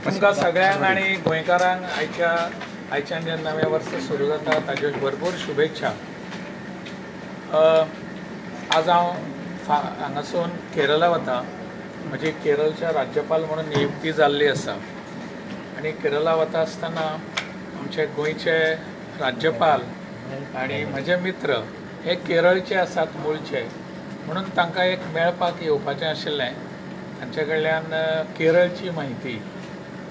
तुमकां सगळ्यांक आणि गोंयकारांक आयच्यान जे नवें वर्स सुरू जाता ताज्यो भरपूर शुभेच्छा। आज हांव हांगासून केरला वता। म्हजी केरळच्या राज्यपाल म्हणून नियुक्ती जाल्ली आसा आनी केरला वता आसतना आमचे गोंयचे राज्यपाल आनी म्हजे मित्र हे केरळचे आसात मूळचे, म्हणून तांकां एक मेळपाक येवपाचें आशिल्लें। तांचे कडल्यान केरळची म्हायती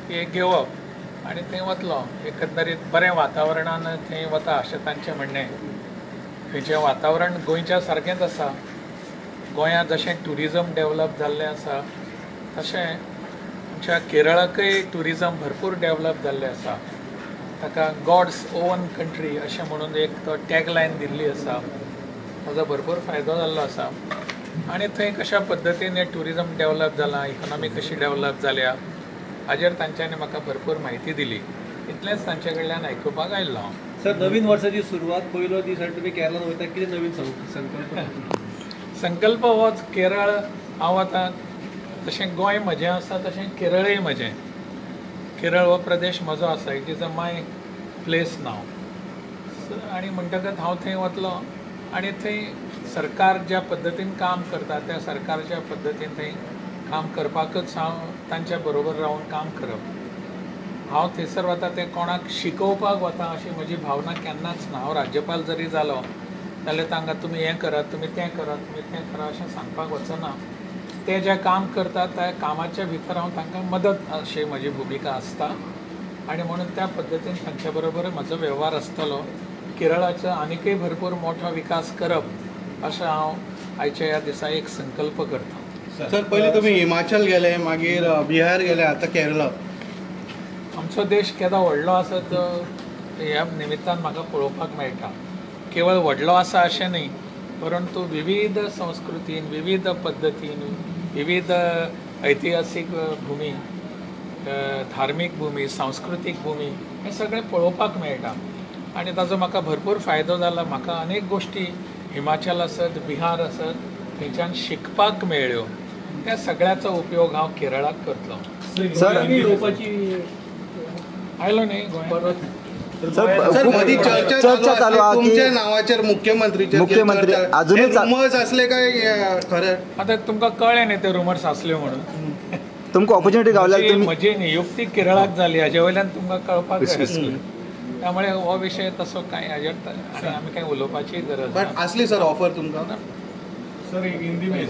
ती घेवप आनी थंय वतलो। एकंदरीत बरें वातावरणान थंय वता अशें तांचें म्हणणें। थंयचें वातावरण गोंयच्या सारकेंच आसा। गोंयांत जशें ट्युरिजम डेवलप जाल्लें आसा तशें आमच्या केरळाकय ट्युरिजम भरपूर डेवलप जाल्लें आसा। ताका गॉड्स ओन कंट्री अशें म्हणून एक तो टॅगलायन दिल्ली आसा। ताजो भरपूर फायदो जाल्लो आसा आनी थंय कशा पद्दतीन हें ट्युरिजम डेवलप जालां, इकॉनॉमी कशी डेवलप जाल्या हाजेर तांच्यांनी म्हाका भरपूर म्हायती दिली। इतलेंच तांचे कडल्यान आयकुपाक आयिल्लो हांव। सर, नवीन वर्साची सुरवात पयलो दीस आनी तुमी केरळान वयता, कितें नवीन संकल्प? संकल्प होच, केरळ हांव वता तशें गोंय म्हजें आसा तशें केरळय म्हजें। केरळ हो प्रदेश म्हजो आसा, इट इज माय प्लेस नाव। आनी म्हणटकच हांव थंय वतलों आनी थंय सरकार ज्या पद्दतीन काम करता त्या सरकारच्या पद्दतीन थंय काम करपाकच हांव तांच्या बरोबर रावन काम करप। हांव थंयसर वता तें कोणाक शिकोवपाक वता अशी म्हजी भावना केन्नाच ना। हांव राज्यपाल जरी जालो जाल्यार तांकां तुमी हें करात, तुमी तें करात, तुमी तें करा अशें सांगपाक वचना। ते जें काम करतात त्या कामाच्या भितर हांव तांकां मदत अशी म्हजी भुमिका आसता आनी म्हणून त्या पद्दतीन तांच्या बरोबर म्हजो वेव्हार आसतलो। केरळाचो आनीकय भरपूर मोठो विकास करप अशें हांव आयच्या ह्या दिसा एक संकल्प करतां। सर, पयलीं तुमी हिमाचल गेले, मागीर बिहार गेले, आतां केरळ। आमचो देश केदो व्हडलो आसा तो ह्या निमित्तान म्हाका पळोवपाक मेळटा। केवळ व्हडलो आसा अशें न्ही, परंतु विविध संस्कृतीन, विविध पद्दतीन, विविध ऐतिहासीक भुमी, धार्मीक भुमी, सांस्कृतीक भुमी हें सगळें पळोवपाक मेळटा आनी ताजो म्हाका भरपूर फायदो जाला। म्हाका अनेक गोश्टी हिमाचल आसत, बिहार आसत थंयच्यान शिकपाक मेळ्ळ्यो। त्या सगळ्याचो उपयोग हांव केरळाक करतलों। आयलो न्ही गोंयांत। सर, मदीं चर्चा चालू आहा तुमच्या नांवाचेर मुख्यमंत्री अजूनय रुमर्स आसले काय खरें? आतां तुमकां कळ्ळें न्ही ते रुमर्स आसले म्हणून। तुमकां ऑपॉर्च्युनिटी गावल्या, म्हजी नियुक्ती केरळाक जाली हाजे वयल्यान तुमकां कळपाक जाय आसलें। त्यामुळे हो विशय तसो कांय हाजेर आनी आमी कांय उलोवपाची गरज ना। आसली सर ऑफर तुमकां? सर, हिंदी में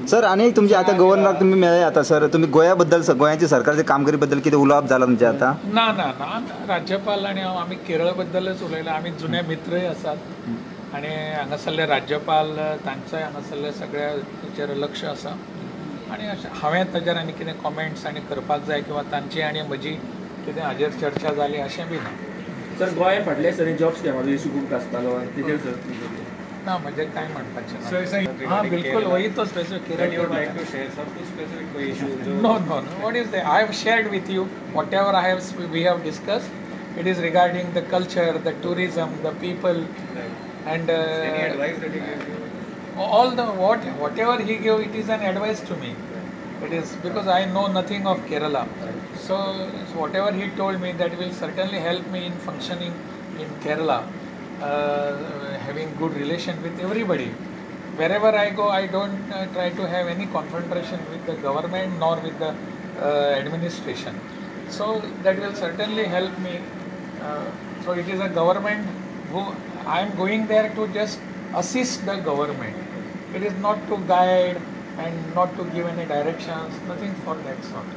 सर, आणि तुमचे आता गव्हर्नराक तुम्ही मेळ्ळे आता सर, तुम्ही गोंया गोंयाच्या सरकारच्या कामगिरी बद्दल कितें उलोवप जाला तुमचे आता? ना ना ना, राज्यपाल आनी हांव आमी केरळ बद्दलच उलयला। आमी जुने मित्रय आसात आनी हांगासरले राज्यपाल तांचोय हांगासरले सगळ्याचेर लक्ष आसा आनी हांवें ताजेर आनी कितें कॉमेंट्स आनी करपाक जाय किंवा तांची आनी म्हजी कितें हाजेर चर्चा जाली अशें बी ना। सर, गोंयांत फाटल्या दिसांनी जॉब स्कॅमाचो इशू खूब आसतालो, तेजेर सर ना, म्हणजे काय म्हणपाचें ना। हां, बिलकुल वही तो specific no no, what is that? I have shared with you whatever we have discussed. It is regarding the culture, the tourism, the people and all the whatever he gave, it is an advice to me. It is because I know nothing of Kerala, so whatever he told me, that will certainly help me in functioning in Kerala, having good relation with everybody. Wherever I go, I don't try to have any confrontation with the government nor with the administration, so that will certainly help me. So it is a government who I am going there to just assist the government. It is not to guide and not to give any directions, nothing for that sort.